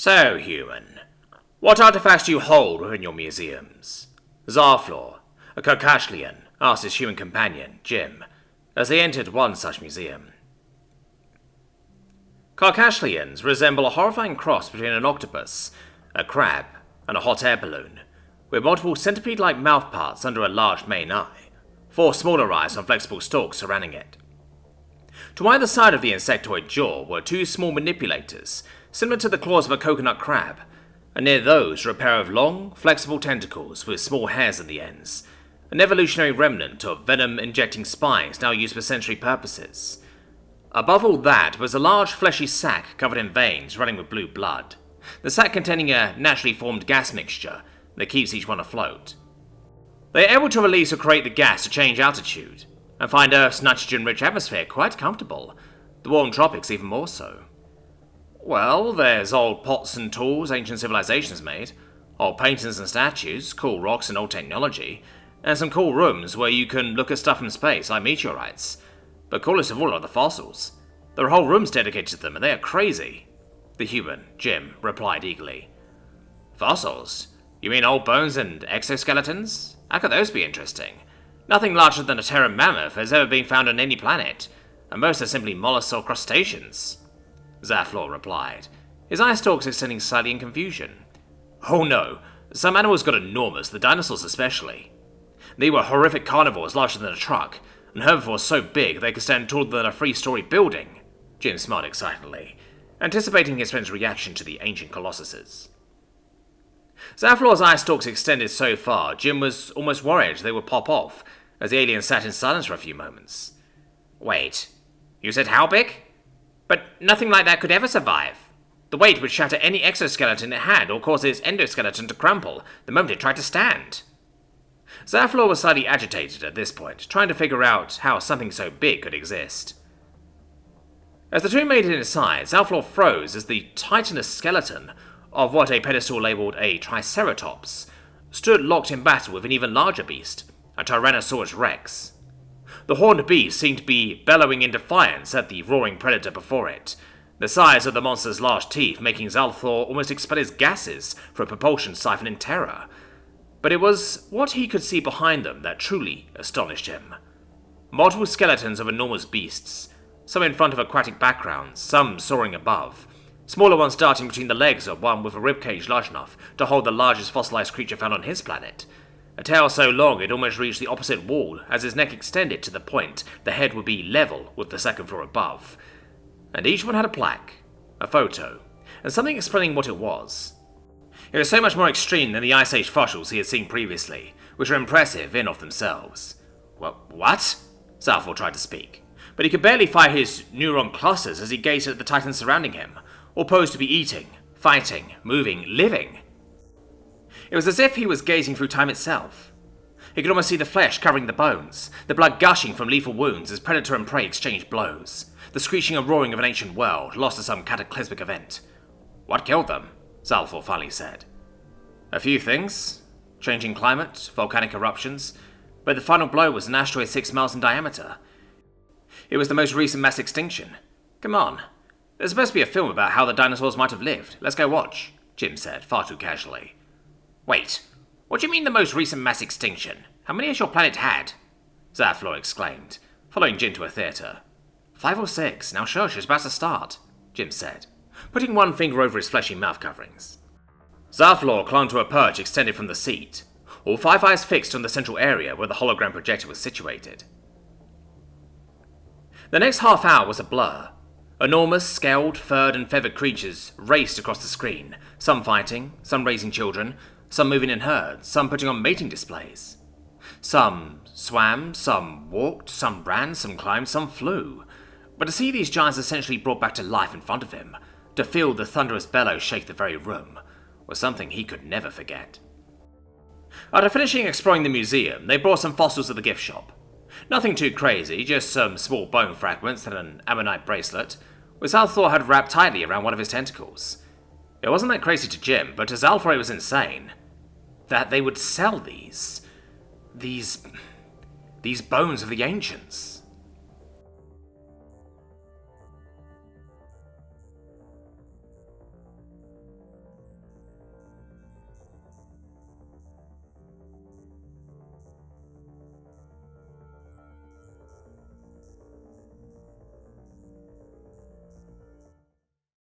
So, human, what artifacts do you hold within your museums? Zarflor, a Carcashlian, asked his human companion, Jim, as they entered one such museum. Carcashlians resemble a horrifying cross between an octopus, a crab, and a hot air balloon, with multiple centipede-like mouthparts under a large main eye, 4 smaller eyes on flexible stalks surrounding it. To either side of the insectoid jaw were 2 small manipulators, similar to the claws of a coconut crab, and near those were a pair of long, flexible tentacles with small hairs at the ends, an evolutionary remnant of venom-injecting spines now used for sensory purposes. Above all that was a large fleshy sac covered in veins running with blue blood, the sac containing a naturally formed gas mixture that keeps each one afloat. They are able to release or create the gas to change altitude, and find Earth's nitrogen-rich atmosphere quite comfortable, the warm tropics even more so. Well, there's old pots and tools ancient civilizations made, old paintings and statues, cool rocks and old technology, and some cool rooms where you can look at stuff from space like meteorites. But coolest of all are the fossils. There are whole rooms dedicated to them, and they are crazy. The human, Jim, replied eagerly. Fossils? You mean old bones and exoskeletons? How could those be interesting? Nothing larger than a terran mammoth has ever been found on any planet, and most are simply mollusks or crustaceans. Zarflor replied, his eye stalks extending slightly in confusion. Oh no, some animals got enormous, the dinosaurs especially. They were horrific carnivores larger than a truck, and herbivores so big they could stand taller than a 3-story building. Jim smiled excitedly, anticipating his friend's reaction to the ancient colossuses. Zarflor's eye stalks extended so far, Jim was almost worried they would pop off, as the alien sat in silence for a few moments. Wait, you said how big? But nothing like that could ever survive. The weight would shatter any exoskeleton it had or cause its endoskeleton to crumple the moment it tried to stand. Zarflor was slightly agitated at this point, trying to figure out how something so big could exist. As the two made it inside, Zarflor froze as the titanous skeleton of what a pedestal labelled a Triceratops stood locked in battle with an even larger beast, a Tyrannosaurus Rex. The horned beast seemed to be bellowing in defiance at the roaring predator before it, the size of the monster's large teeth making Zarflor almost expel his gases from a propulsion siphon in terror. But it was what he could see behind them that truly astonished him. Multiple skeletons of enormous beasts, some in front of aquatic backgrounds, some soaring above, smaller ones darting between the legs of one with a ribcage large enough to hold the largest fossilized creature found on his planet, a tail so long it almost reached the opposite wall as his neck extended to the point the head would be level with the second floor above. And each one had a plaque, a photo, and something explaining what it was. It was so much more extreme than the Ice Age fossils he had seen previously, which were impressive in of themselves. Well, what? Zarflor tried to speak, but he could barely fire his neuron clusters as he gazed at the titans surrounding him, all posed to be eating, fighting, moving, living. It was as if he was gazing through time itself. He could almost see the flesh covering the bones, the blood gushing from lethal wounds as predator and prey exchanged blows, the screeching and roaring of an ancient world lost to some cataclysmic event. What killed them? Zarflor finally said. A few things. Changing climate, volcanic eruptions, but the final blow was an asteroid 6 miles in diameter. It was the most recent mass extinction. Come on. There's supposed to be a film about how the dinosaurs might have lived. Let's go watch, Jim said, far too casually. Wait, what do you mean the most recent mass extinction? How many has your planet had? Zarflor exclaimed, following Jim to a theatre. 5 or 6, now shush, it's about to start, Jim said, putting one finger over his fleshy mouth coverings. Zarflor clung to a perch extended from the seat, all 5 eyes fixed on the central area where the hologram projector was situated. The next half hour was a blur. Enormous, scaled, furred and feathered creatures raced across the screen, some fighting, some raising children, some moving in herds, some putting on mating displays. Some swam, some walked, some ran, some climbed, some flew. But to see these giants essentially brought back to life in front of him, to feel the thunderous bellows shake the very room, was something he could never forget. After finishing exploring the museum, they brought some fossils to the gift shop. Nothing too crazy, just some small bone fragments and an ammonite bracelet, which Zarflor had wrapped tightly around one of his tentacles. It wasn't that crazy to Jim, but to Zarflor it was insane. That they would sell these bones of the ancients.